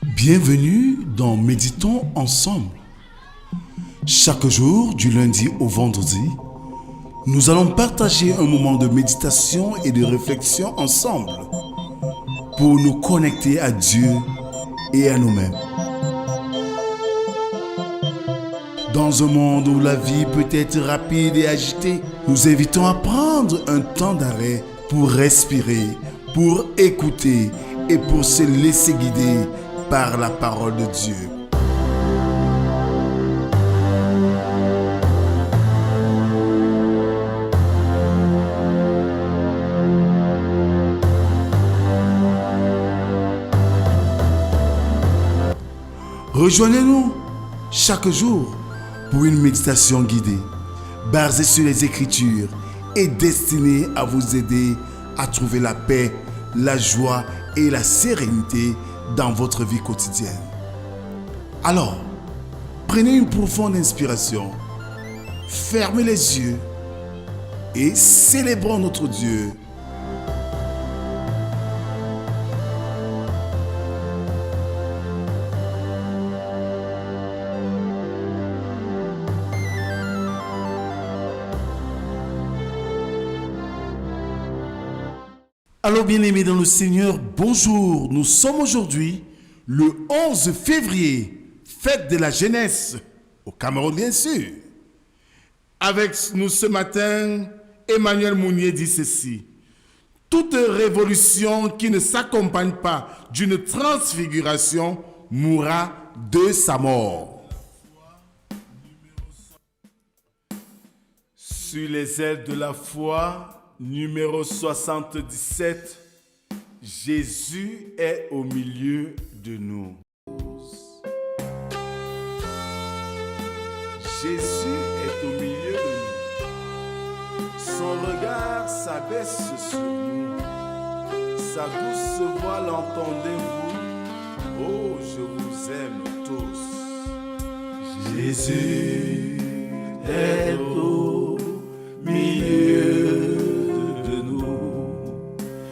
Bienvenue dans Méditons ensemble. Chaque jour, du lundi au vendredi, nous allons partager un moment de méditation et de réflexion ensemble pour nous connecter à Dieu et à nous-mêmes. Dans un monde où la vie peut être rapide et agitée, nous invitons à prendre un temps d'arrêt pour respirer, pour écouter et pour se laisser guider par la parole de Dieu. Rejoignez-nous chaque jour pour une méditation guidée, basée sur les Écritures et destinée à vous aider à trouver la paix, la joie et la sérénité dans votre vie quotidienne. Alors, prenez une profonde inspiration, fermez les yeux et célébrons notre Dieu. Alors bien-aimés dans le Seigneur, bonjour. Nous sommes aujourd'hui le 11 février, fête de la jeunesse, au Cameroun bien sûr. Avec nous ce matin, Emmanuel Mounier dit ceci: toute révolution qui ne s'accompagne pas d'une transfiguration mourra de sa mort. Sur les ailes de la foi, numéro 77, Jésus est au milieu de nous. Jésus est au milieu de nous. Son regard s'abaisse sur nous. Sa douce voix l'entendez-vous? Oh, je vous aime tous. Jésus est au milieu de nous.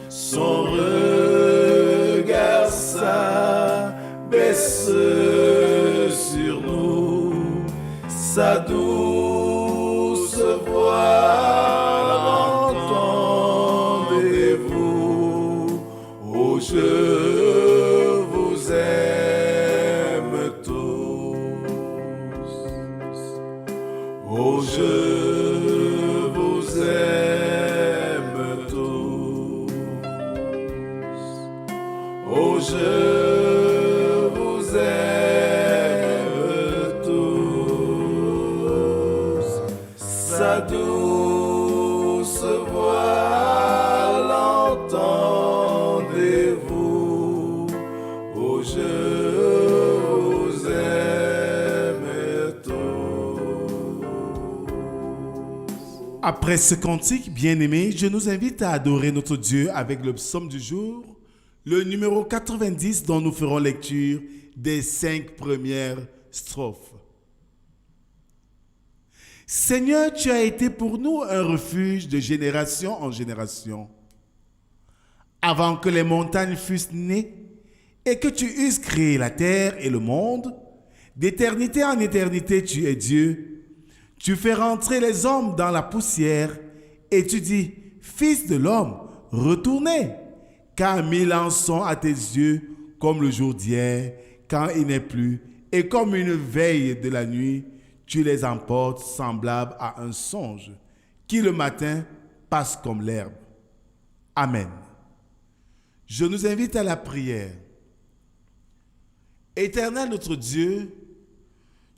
Son regard s'abaisse sur nous. Sa douce voix entendez-vous? Oh, je vous aime tous. Oh, je vous aime tous. Oh, je vous aime tous. Sa douce voix l'entendez-vous? Oh, je vous aime tous. Après ce cantique, bien-aimé, je nous invite à adorer notre Dieu avec le psaume du jour, le numéro 90 dont nous ferons lecture des 5 premières strophes. Seigneur, tu as été pour nous un refuge de génération en génération. Avant que les montagnes fussent nées et que tu eusses créé la terre et le monde, d'éternité en éternité tu es Dieu. Tu fais rentrer les hommes dans la poussière et tu dis, Fils de l'homme, retournez, car 1000 ans sont à tes yeux comme le jour d'hier, quand il n'est plus, et comme une veille de la nuit, tu les emportes semblables à un songe, qui le matin passe comme l'herbe. Amen. Je nous invite à la prière. Éternel notre Dieu,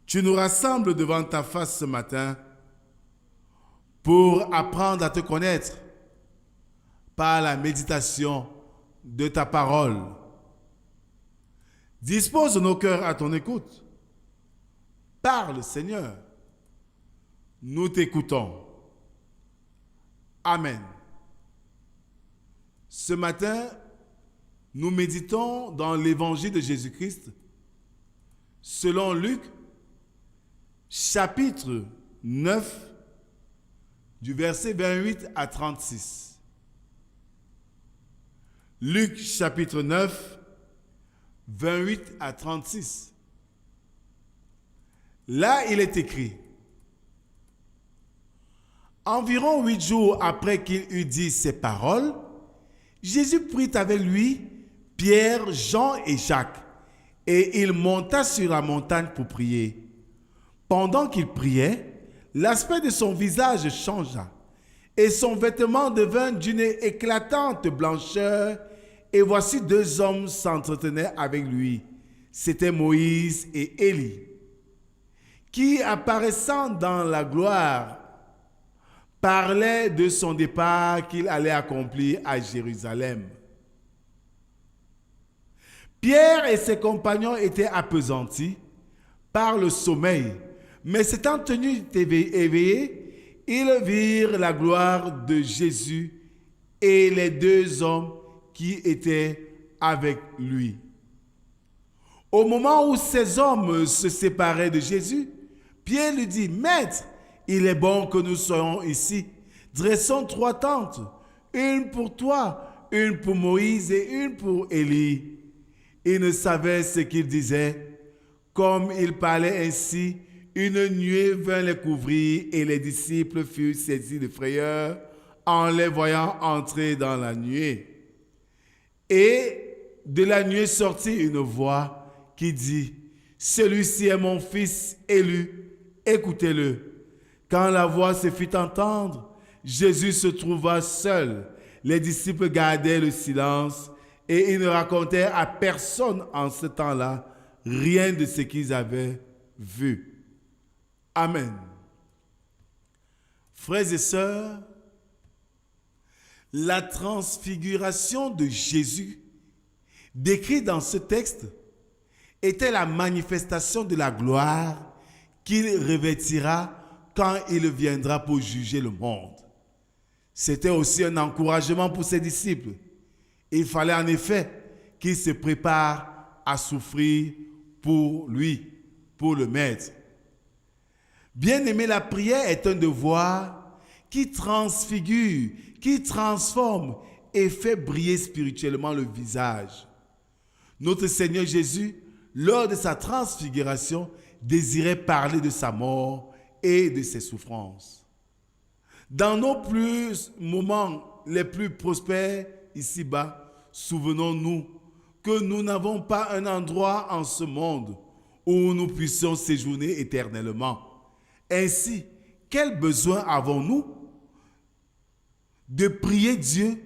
tu nous rassembles devant ta face ce matin pour apprendre à te connaître par la méditation de ta parole. Dispose nos cœurs à ton écoute. Parle, Seigneur. Nous t'écoutons. Amen. Ce matin, nous méditons dans l'évangile de Jésus-Christ selon Luc, chapitre 9, du verset 28 à 36. Luc chapitre 9, 28 à 36. Là, il est écrit: environ 8 jours après qu'il eut dit ces paroles, Jésus prit avec lui Pierre, Jean et Jacques, et il monta sur la montagne pour prier. Pendant qu'il priait, l'aspect de son visage changea, et son vêtement devint d'une éclatante blancheur, et voici 2 hommes s'entretenaient avec lui. C'étaient Moïse et Élie, qui, apparaissant dans la gloire, parlaient de son départ qu'il allait accomplir à Jérusalem. Pierre et ses compagnons étaient appesantis par le sommeil, mais s'étant tenus éveillés, ils virent la gloire de Jésus et les 2 hommes qui étaient avec lui. Au moment où ces hommes se séparaient de Jésus, Pierre lui dit: Maître, il est bon que nous soyons ici. Dressons 3 tentes, une pour toi, une pour Moïse et une pour Élie. Il ne savait ce qu'il disait. Comme il parlait ainsi, une nuée vint les couvrir et les disciples furent saisis de frayeur en les voyant entrer dans la nuée. Et de la nuée sortit une voix qui dit: celui-ci est mon fils élu, écoutez-le. Quand la voix se fit entendre, Jésus se trouva seul. Les disciples gardaient le silence et ils ne racontaient à personne en ce temps-là rien de ce qu'ils avaient vu. Amen. Frères et sœurs, la transfiguration de Jésus, décrite dans ce texte, était la manifestation de la gloire qu'il revêtira quand il viendra pour juger le monde. C'était aussi un encouragement pour ses disciples. Il fallait en effet qu'ils se préparent à souffrir pour lui, pour le Maître. Bien-aimé, la prière est un devoir qui transfigure, qui transforme et fait briller spirituellement le visage. Notre Seigneur Jésus, lors de sa transfiguration, désirait parler de sa mort et de ses souffrances. Dans nos moments les plus prospères ici-bas, souvenons-nous que nous n'avons pas un endroit en ce monde où nous puissions séjourner éternellement. Ainsi, quel besoin avons-nous de prier Dieu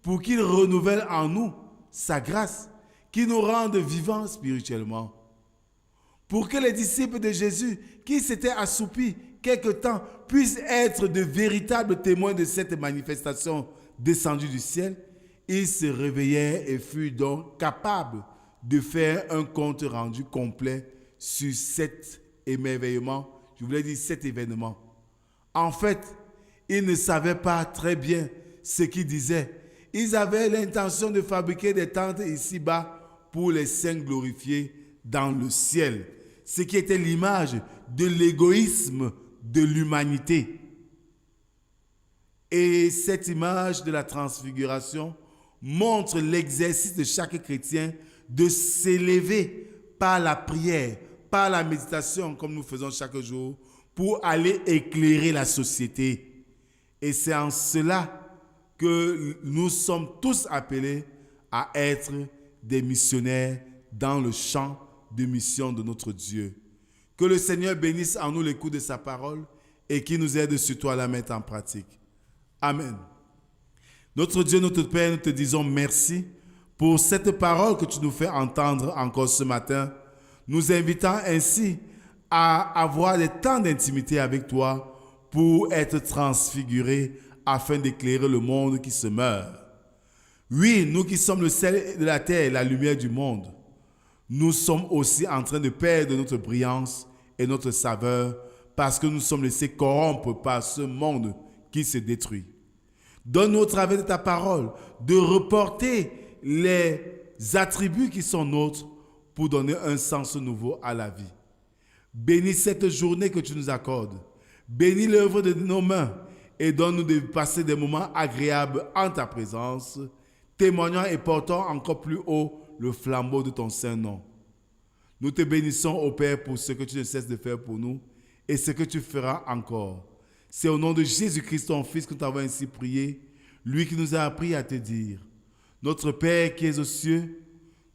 pour qu'il renouvelle en nous sa grâce, qu'il nous rende vivants spirituellement? Pour que les disciples de Jésus, qui s'étaient assoupis quelque temps, puissent être de véritables témoins de cette manifestation descendue du ciel, ils se réveillèrent et furent donc capables de faire un compte rendu complet sur cet émerveillement, je voulais dire cet événement. En fait, ils ne savaient pas très bien ce qu'ils disaient. Ils avaient l'intention de fabriquer des tentes ici-bas pour les saints glorifiés dans le ciel, ce qui était l'image de l'égoïsme de l'humanité. Et cette image de la transfiguration montre l'exercice de chaque chrétien de s'élever par la prière, par la méditation, comme nous faisons chaque jour, pour aller éclairer la société. Et c'est en cela que nous sommes tous appelés à être des missionnaires dans le champ de mission de notre Dieu. Que le Seigneur bénisse en nous l'écoute de sa parole et qu'il nous aide surtout à la mettre en pratique. Amen. Notre Dieu, notre Père, nous te disons merci pour cette parole que tu nous fais entendre encore ce matin, nous invitant ainsi à avoir des temps d'intimité avec toi pour être transfigurés afin d'éclairer le monde qui se meurt. Oui, nous qui sommes le sel de la terre et la lumière du monde, nous sommes aussi en train de perdre notre brillance et notre saveur parce que nous sommes laissés corrompre par ce monde qui se détruit. Donne-nous au travers de ta parole de reporter les attributs qui sont nôtres pour donner un sens nouveau à la vie. Bénis cette journée que tu nous accordes. Bénis l'œuvre de nos mains et donne-nous de passer des moments agréables en ta présence, témoignant et portant encore plus haut le flambeau de ton saint nom. Nous te bénissons, ô Père, pour ce que tu ne cesses de faire pour nous et ce que tu feras encore. C'est au nom de Jésus-Christ, ton Fils, que nous t'avons ainsi prié, lui qui nous a appris à te dire: Notre Père qui es aux cieux,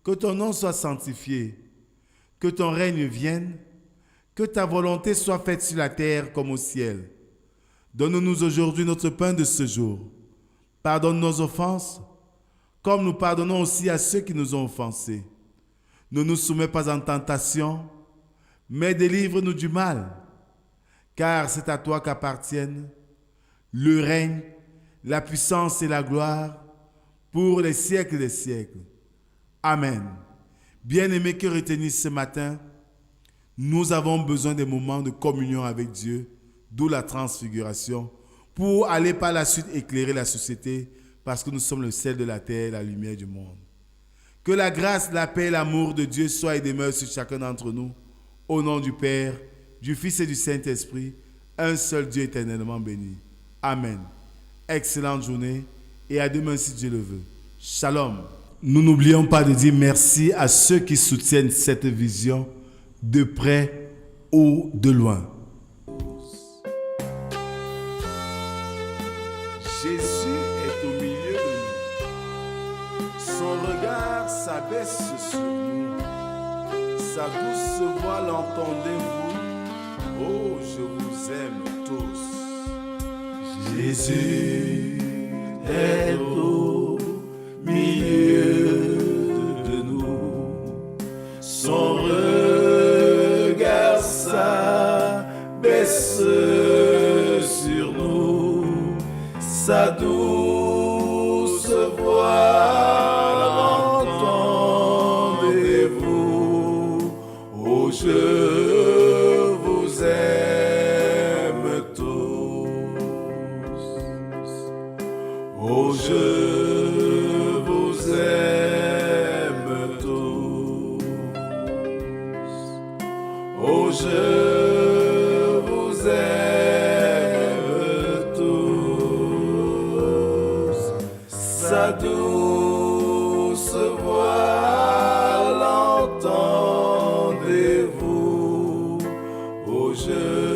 que ton nom soit sanctifié, que ton règne vienne, que ta volonté soit faite sur la terre comme au ciel. Donne-nous aujourd'hui notre pain de ce jour. Pardonne nos offenses, comme nous pardonnons aussi à ceux qui nous ont offensés. Ne nous soumets pas en tentation, mais délivre-nous du mal, car c'est à toi qu'appartiennent le règne, la puissance et la gloire pour les siècles des siècles. Amen. Bien-aimés, que retenir ce matin, nous avons besoin des moments de communion avec Dieu, d'où la transfiguration, pour aller par la suite éclairer la société, parce que nous sommes le sel de la terre, la lumière du monde. Que la grâce, la paix et l'amour de Dieu soient et demeurent sur chacun d'entre nous, au nom du Père, du Fils et du Saint-Esprit, un seul Dieu éternellement béni. Amen. Excellente journée et à demain si Dieu le veut. Shalom. Nous n'oublions pas de dire merci à ceux qui soutiennent cette vision de près ou de loin. Jésus est au milieu de nous. Son regard s'abaisse sur nous. Sa douce voix l'entendez-vous? Oh, je vous aime tous. Jésus est au milieu de nous. Son regard s'abaisse sur nous. Sa douce voix l'entendez-vous? Oh, je vous aime tous. Oh, je vous aime tous. Oh, je vous aime tous. Sa douce voix l'entendez-vous? Oh, je